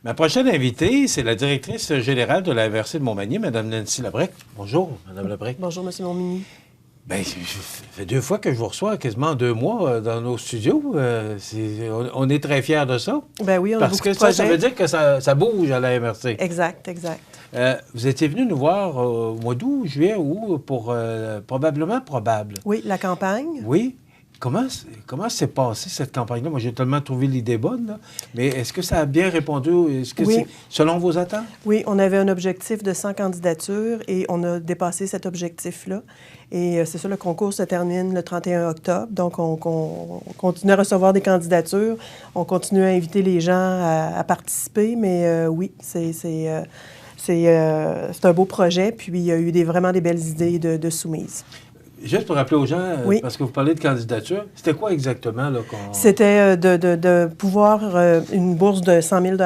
Ma prochaine invitée, c'est la directrice générale de la MRC de Montmagny, Mme Nancy Labrec. Bonjour, Mme Labrec. Bonjour, M. Montminy. Bien, ça fait 2 fois que je vous reçois, quasiment 2 mois dans nos studios. On est très fiers de ça. Ben oui, on a parce beaucoup que de projets. ça veut dire que ça bouge à la MRC. Exact, exact. Vous étiez venu nous voir au mois d'août, juillet, pour probablement probable. Oui, la campagne. Oui. Comment s'est passée cette campagne-là? Moi, j'ai tellement trouvé l'idée bonne, là. Mais est-ce que ça a bien répondu? Est-ce que c'est selon vos attentes? Oui, on avait un objectif de 100 candidatures et on a dépassé cet objectif-là. Et c'est ça, le concours se termine le 31 octobre. Donc, on continue à recevoir des candidatures. On continue à inviter les gens à participer. Mais oui, c'est un beau projet. Puis, il y a eu vraiment des belles idées de soumises. Juste pour rappeler aux gens, parce que vous parlez de candidature, c'était quoi exactement là, C'était de pouvoir une bourse de 100 000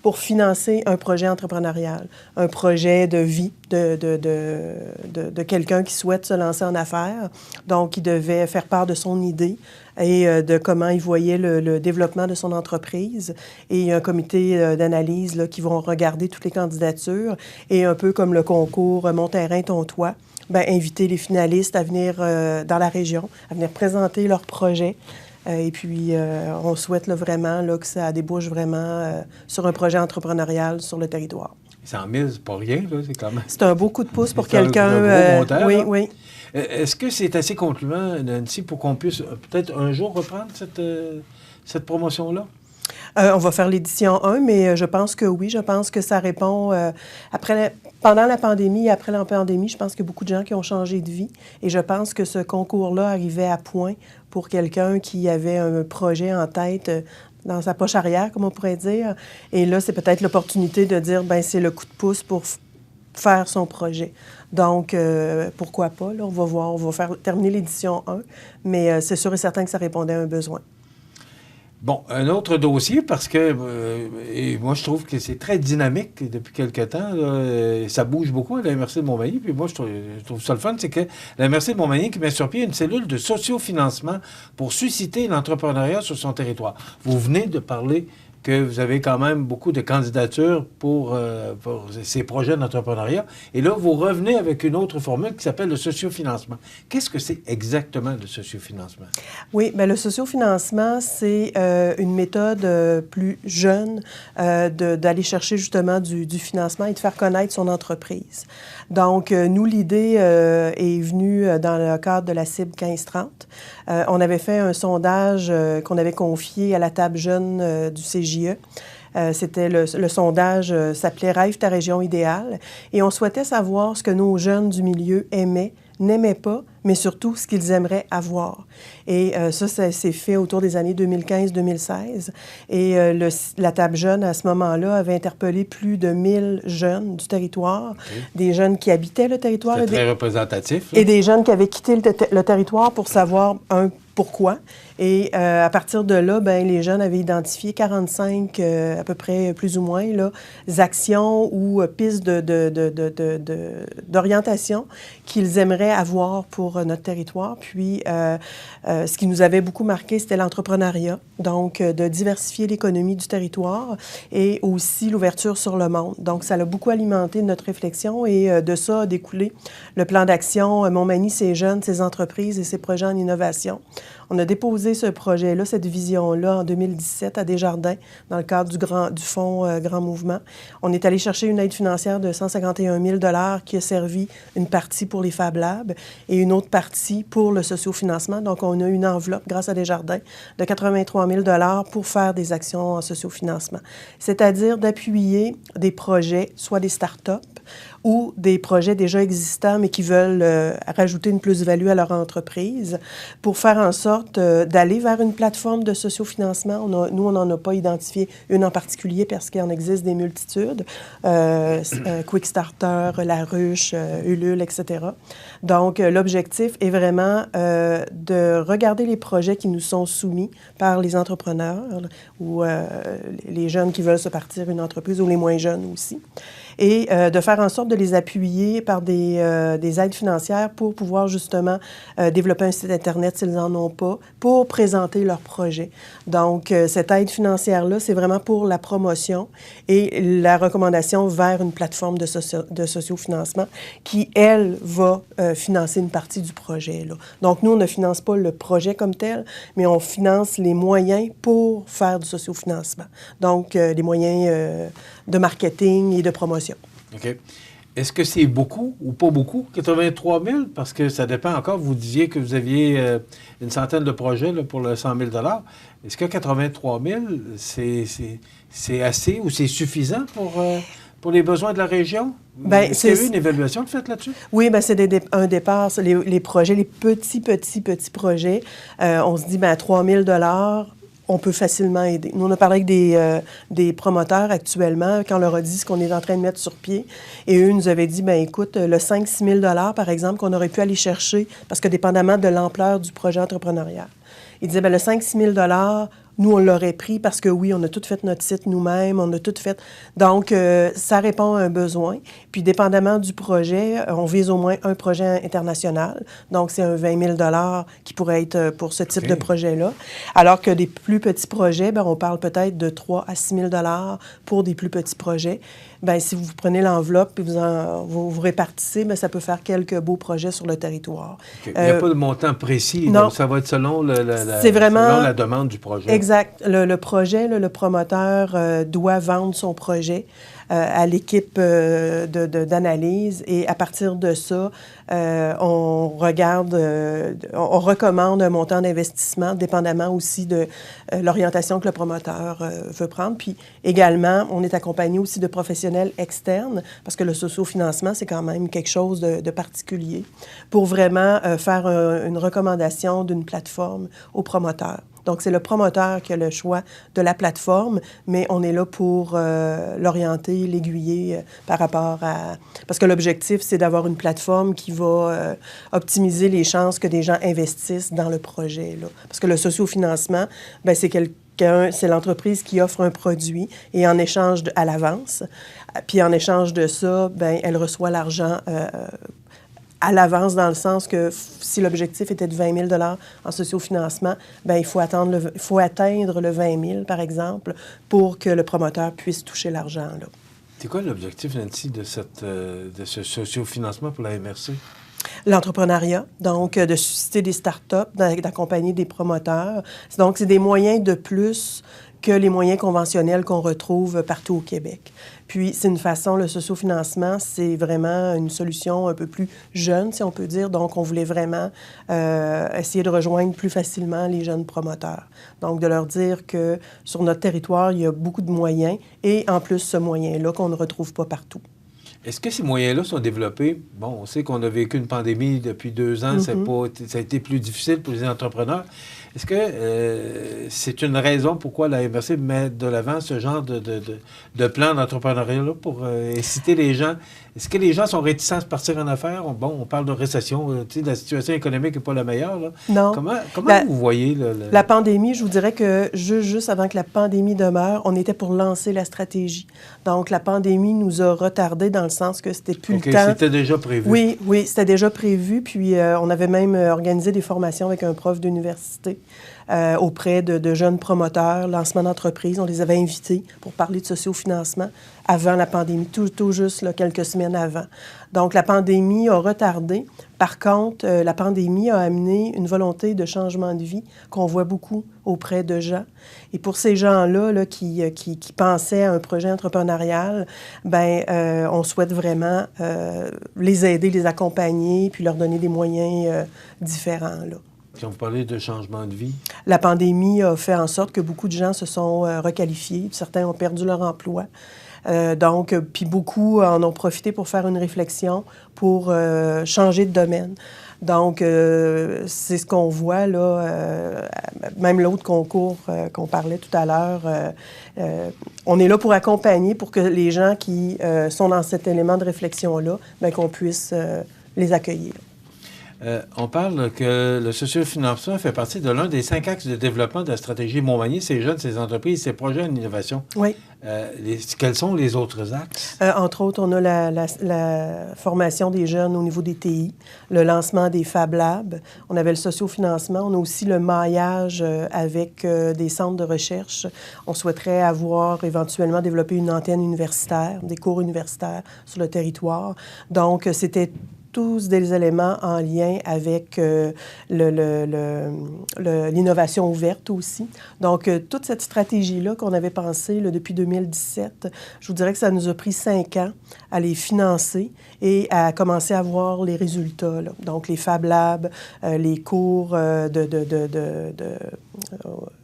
pour financer un projet entrepreneurial, un projet de vie de quelqu'un qui souhaite se lancer en affaires. Donc, il devait faire part de son idée et de comment il voyait le développement de son entreprise. Et il y a un comité d'analyse là, qui vont regarder toutes les candidatures et un peu comme le concours Mon terrain, ton toit. Bien, inviter les finalistes à venir dans la région, à venir présenter leur projet. Et puis, on souhaite là, vraiment là, que ça débouche vraiment sur un projet entrepreneurial sur le territoire. 100 000, c'est pas rien, là, c'est quand même... C'est un beau coup de pouce pour quelqu'un. Un gros montant, oui, là. oui. Est-ce que c'est assez concluant, Nancy, pour qu'on puisse peut-être un jour reprendre cette promotion-là? On va faire l'édition 1, mais je pense que oui. Je pense que ça répond... pendant la pandémie et après la pandémie, je pense qu'il y a beaucoup de gens qui ont changé de vie. Et je pense que ce concours-là arrivait à point pour quelqu'un qui avait un projet en tête dans sa poche arrière, comme on pourrait dire. Et là, c'est peut-être l'opportunité de dire, bien, c'est le coup de pouce pour faire son projet. Donc, pourquoi pas? Là, on va voir, on va terminer l'édition 1, mais c'est sûr et certain que ça répondait à un besoin. Bon, un autre dossier, parce que et moi, je trouve que c'est très dynamique depuis quelque temps. Là, ça bouge beaucoup à la MRC de Montmagny. Puis moi, je trouve ça le fun, c'est que la MRC de Montmagny qui met sur pied une cellule de sociofinancement pour susciter l'entrepreneuriat sur son territoire. Vous venez de parler que vous avez quand même beaucoup de candidatures pour ces projets d'entrepreneuriat. Et là, vous revenez avec une autre formule qui s'appelle le sociofinancement. Qu'est-ce que c'est exactement le sociofinancement? Oui, bien, le sociofinancement, c'est une méthode plus jeune d'aller chercher justement du financement et de faire connaître son entreprise. Donc, nous, l'idée est venue dans le cadre de la cible 15-30. On avait fait un sondage qu'on avait confié à la table jeune du CGE. C'était le sondage s'appelait « Rêve ta région idéale » et on souhaitait savoir ce que nos jeunes du milieu aimaient, n'aimaient pas, mais surtout ce qu'ils aimeraient avoir. Et ça s'est fait autour des années 2015-2016. Et la table jeune, à ce moment-là, avait interpellé plus de 1000 jeunes du territoire, des jeunes qui habitaient le territoire. C'est très représentatif. Là. Et des jeunes qui avaient quitté le territoire pour savoir pourquoi. Et à partir de là, bien, les jeunes avaient identifié 45, à peu près, plus ou moins, là, actions ou pistes d'orientation qu'ils aimeraient avoir pour notre territoire. Puis, ce qui nous avait beaucoup marqué, c'était l'entrepreneuriat, donc de diversifier l'économie du territoire et aussi l'ouverture sur le monde. Donc, ça a beaucoup alimenté notre réflexion et de ça a découlé le plan d'action Montmagny, ses jeunes, ses entreprises et ses projets en innovation. On a déposé ce projet-là, cette vision-là, en 2017 à Desjardins, dans le cadre du fonds Grand Mouvement. On est allé chercher une aide financière de 151 000 $ qui a servi une partie pour les Fab Labs et une autre partie pour le sociofinancement. Donc, on a une enveloppe, grâce à Desjardins, de 83 000 $ pour faire des actions en sociofinancement. C'est-à-dire d'appuyer des projets, soit des start-up ou des projets déjà existants, mais qui veulent rajouter une plus-value à leur entreprise pour faire en sorte d'aller vers une plateforme de sociofinancement. Nous, on n'en a pas identifié une en particulier parce qu'il en existe des multitudes. Quickstarter, La Ruche, Ulule, etc. Donc, l'objectif est vraiment de regarder les projets qui nous sont soumis par les entrepreneurs ou les jeunes qui veulent se partir une entreprise ou les moins jeunes aussi. et de faire en sorte de les appuyer par des aides financières pour pouvoir justement développer un site Internet s'ils n'en ont pas, pour présenter leur projet. Donc, cette aide financière-là, c'est vraiment pour la promotion et la recommandation vers une plateforme de sociofinancement qui, elle, va financer une partie du projet, là. Donc, nous, on ne finance pas le projet comme tel, mais on finance les moyens pour faire du sociofinancement. Donc, les moyens de marketing et de promotion. OK. Est-ce que c'est beaucoup ou pas beaucoup, 83 000? Parce que ça dépend encore. Vous disiez que vous aviez une centaine de projets là, pour le 100 000 $. Est-ce que 83 000, c'est assez ou c'est suffisant pour les besoins de la région? Bien, Est-ce qu'il y a eu une évaluation de fait là-dessus? Oui, bien, c'est un départ. Les projets, les petits projets, on se dit, bien, à 3 000 $ on peut facilement aider. Nous, on a parlé avec des promoteurs actuellement, quand on leur a dit ce qu'on est en train de mettre sur pied. Et eux nous avaient dit, bien, écoute, le 5-6 000 $, par exemple, qu'on aurait pu aller chercher, parce que dépendamment de l'ampleur du projet entrepreneurial. Ils disaient, bien, le 5-6 000 $, nous, on l'aurait pris parce que, oui, on a tout fait notre site nous-mêmes, on a tout fait. Donc, ça répond à un besoin. Puis, dépendamment du projet, on vise au moins un projet international. Donc, c'est un 20 000 $ qui pourrait être pour ce type de projet-là. Alors que des plus petits projets, bien, on parle peut-être de 3 à 6 000 $ pour des plus petits projets. Bien, si vous prenez l'enveloppe et vous répartissez, bien, ça peut faire quelques beaux projets sur le territoire. Okay. Il n'y a pas de montant précis, non. Donc ça va être selon vraiment, la demande du projet. Exact. Le projet, le promoteur doit vendre son projet à l'équipe d'analyse et à partir de ça, on recommande un montant d'investissement dépendamment aussi de l'orientation que le promoteur veut prendre. Puis également, on est accompagné aussi de professionnels externes parce que le sociofinancement, c'est quand même quelque chose de particulier pour vraiment faire une recommandation d'une plateforme au promoteur. Donc, c'est le promoteur qui a le choix de la plateforme, mais on est là pour l'orienter, l'aiguiller par rapport à... Parce que l'objectif, c'est d'avoir une plateforme qui va optimiser les chances que des gens investissent dans le projet, là. Parce que le sociofinancement, bien, c'est l'entreprise qui offre un produit et en échange à l'avance. Puis en échange de ça, bien, elle reçoit l'argent à l'avance, dans le sens que si l'objectif était de 20 000 $ en sociofinancement, bien, il faut atteindre le 20 000, par exemple, pour que le promoteur puisse toucher l'argent, là. C'est quoi l'objectif, Nancy, de ce sociofinancement pour la MRC? L'entrepreneuriat, donc de susciter des start-up, d'accompagner des promoteurs. Donc, c'est des moyens de plus que les moyens conventionnels qu'on retrouve partout au Québec. Puis, c'est une façon, le sociofinancement, c'est vraiment une solution un peu plus jeune, si on peut dire. Donc, on voulait vraiment essayer de rejoindre plus facilement les jeunes promoteurs. Donc, de leur dire que sur notre territoire, il y a beaucoup de moyens et en plus, ce moyen-là qu'on ne retrouve pas partout. Est-ce que ces moyens-là sont développés? Bon, on sait qu'on a vécu une pandémie depuis 2 ans, ça a été plus difficile pour les entrepreneurs. Est-ce que c'est une raison pourquoi la MRC met de l'avant ce genre de plan d'entrepreneuriat-là pour inciter les gens? Est-ce que les gens sont réticents à se partir en affaires? Bon, on parle de récession, tu sais, la situation économique n'est pas la meilleure, là. Non. Comment vous voyez la pandémie, je vous dirais que juste avant que la pandémie demeure, on était pour lancer la stratégie. Donc, la pandémie nous a retardés dans le sens que c'était plus le temps. C'était déjà prévu. Oui, c'était déjà prévu. Puis, on avait même organisé des formations avec un prof d'université auprès de jeunes promoteurs, lancement d'entreprise. On les avait invités pour parler de sociofinancement avant la pandémie, tout juste là, quelques semaines avant. Donc, la pandémie a retardé. Par contre, la pandémie a amené une volonté de changement de vie qu'on voit beaucoup auprès de gens. Et pour ces gens-là là, qui pensaient à un projet entrepreneurial, bien, on souhaite vraiment les aider, les accompagner, puis leur donner des moyens différents, là. Quand vous parlez de changement de vie? La pandémie a fait en sorte que beaucoup de gens se sont requalifiés. Certains ont perdu leur emploi. Donc, puis beaucoup en ont profité pour faire une réflexion, pour changer de domaine. Donc, c'est ce qu'on voit, là, même l'autre concours qu'on parlait tout à l'heure. On est là pour accompagner, pour que les gens qui sont dans cet élément de réflexion-là, bien, qu'on puisse les accueillir. On parle que le sociofinancement fait partie de l'un des 5 axes de développement de la stratégie Montmagny, ces jeunes, ces entreprises, ces projets en innovation. Oui. Quels sont les autres axes? Entre autres, on a la formation des jeunes au niveau des TI, le lancement des Fab Labs, on avait le sociofinancement, on a aussi le maillage avec des centres de recherche. On souhaiterait avoir éventuellement développé une antenne universitaire, des cours universitaires sur le territoire. Donc, c'était tous des éléments en lien avec l'innovation ouverte aussi. Donc, toute cette stratégie-là qu'on avait pensée depuis 2017, je vous dirais que ça nous a pris 5 ans à les financer et à commencer à voir les résultats, là. Donc, les Fab Labs, les cours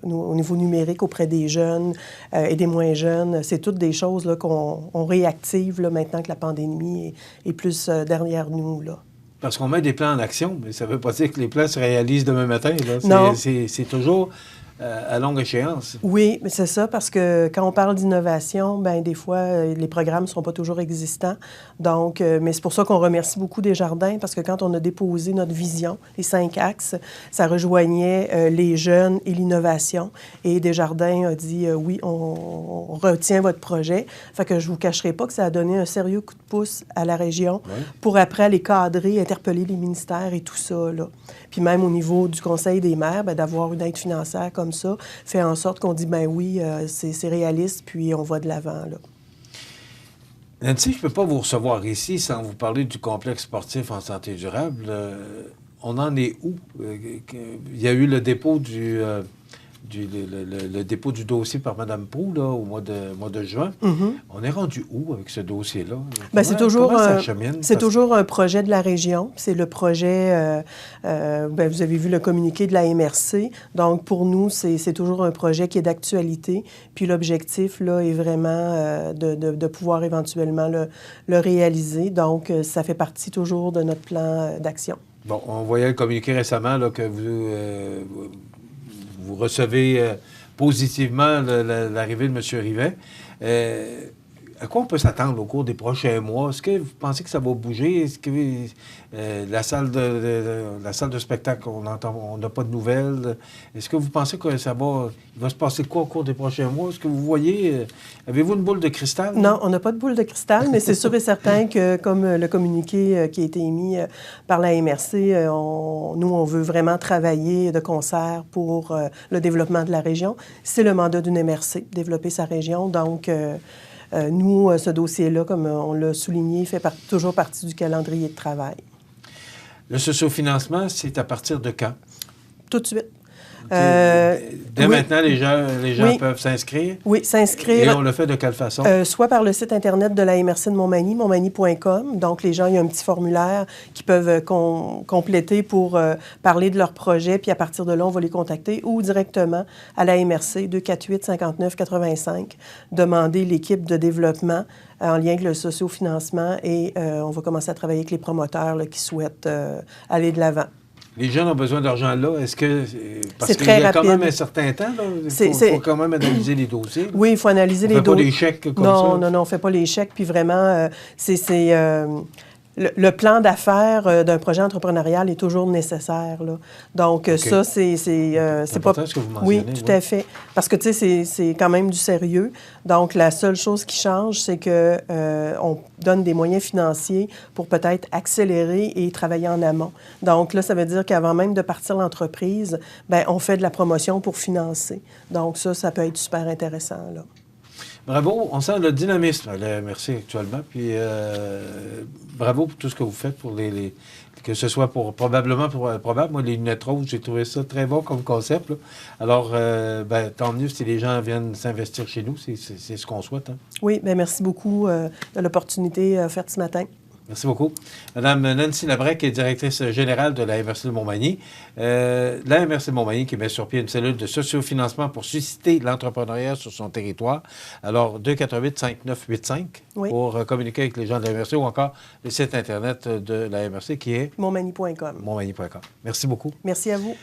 au niveau numérique auprès des jeunes et des moins jeunes, c'est toutes des choses là, qu'on réactive là, maintenant que la pandémie est plus derrière nous. Là. Parce qu'on met des plans en action, mais ça ne veut pas dire que les plans se réalisent demain matin. Là. Non. C'est toujours à longue échéance. Oui, mais c'est ça, parce que quand on parle d'innovation, bien, des fois, les programmes ne sont pas toujours existants. Donc, mais c'est pour ça qu'on remercie beaucoup Desjardins, parce que quand on a déposé notre vision, les 5 axes, ça rejoignait les jeunes et l'innovation. Et Desjardins a dit, oui, on retient votre projet. Fait que je ne vous cacherai pas que ça a donné un sérieux coup de pouce à la région pour après les cadrer, interpeller les ministères et tout ça, là. Puis même au niveau du Conseil des maires, bien, d'avoir une aide financière comme ça fait en sorte qu'on dit, ben oui, c'est réaliste, puis on va de l'avant, là. Nancy, je ne peux pas vous recevoir ici sans vous parler du complexe sportif en santé durable. On en est où? Il y a eu le dépôt le dépôt du dossier par Mme Proulx là, au mois de juin. Mm-hmm. On est rendu où avec ce dossier-là? Bien, c'est toujours toujours un projet de la région. C'est le projet, bien, vous avez vu le communiqué de la MRC. Donc, pour nous, c'est toujours un projet qui est d'actualité. Puis l'objectif, là, est vraiment de pouvoir éventuellement le réaliser. Donc, ça fait partie toujours de notre plan d'action. Bon, on voyait le communiqué récemment là, que vous recevez positivement l'arrivée de M. Rivet. À quoi on peut s'attendre au cours des prochains mois? Est-ce que vous pensez que ça va bouger? Est-ce que la salle de spectacle, on n'a pas de nouvelles? Est-ce que vous pensez que il va se passer quoi au cours des prochains mois? Est-ce que vous voyez... avez-vous une boule de cristal? Non, on n'a pas de boule de cristal, mais c'est sûr et certain que, comme le communiqué qui a été émis par la MRC, nous, on veut vraiment travailler de concert pour le développement de la région. C'est le mandat d'une MRC, développer sa région. Donc, nous, ce dossier-là, comme on l'a souligné, fait toujours partie du calendrier de travail. Le sociofinancement, c'est à partir de quand? Tout de suite. Dès maintenant, les gens peuvent s'inscrire? Oui, s'inscrire. Et on le fait de quelle façon? Soit par le site Internet de la MRC de Montmagny, montmagny.com. Donc, les gens, il y a un petit formulaire qu'ils peuvent compléter pour parler de leur projet, puis à partir de là, on va les contacter, ou directement à la MRC 248-59-85, demander l'équipe de développement en lien avec le sociofinancement, et on va commencer à travailler avec les promoteurs là, qui souhaitent aller de l'avant. Les jeunes ont besoin d'argent là. Est-ce que... Parce qu'il y a quand même un certain temps, là. Il faut quand même analyser les dossiers. Là. Oui, il faut analyser les dossiers. On ne fait pas des chèques comme ça? Non, on ne fait pas les chèques. Puis vraiment, le plan d'affaires d'un projet entrepreneurial est toujours nécessaire, là. Donc, ça, c'est pas... ce que vous mentionnez, oui, tout à fait. Parce que, tu sais, c'est quand même du sérieux. Donc, la seule chose qui change, c'est qu'on donne des moyens financiers pour peut-être accélérer et travailler en amont. Donc, là, ça veut dire qu'avant même de partir l'entreprise, bien, on fait de la promotion pour financer. Donc, ça peut être super intéressant, là. Bravo, on sent le dynamisme à la MRC actuellement, puis bravo pour tout ce que vous faites pour que ce soit probable. Moi, les lunettes roses, j'ai trouvé ça très bon comme concept, là. Alors, tant mieux si les gens viennent s'investir chez nous, c'est ce qu'on souhaite. Hein. Oui, bien, merci beaucoup de l'opportunité offerte ce matin. Merci beaucoup. Madame Nancy Labrec est directrice générale de la MRC de Montmagny. La MRC de Montmagny qui met sur pied une cellule de sociofinancement pour susciter l'entrepreneuriat sur son territoire. Alors, 248-5985 pour communiquer avec les gens de la MRC ou encore le site Internet de la MRC qui est... montmagny.com. montmagny.com. Merci beaucoup. Merci à vous.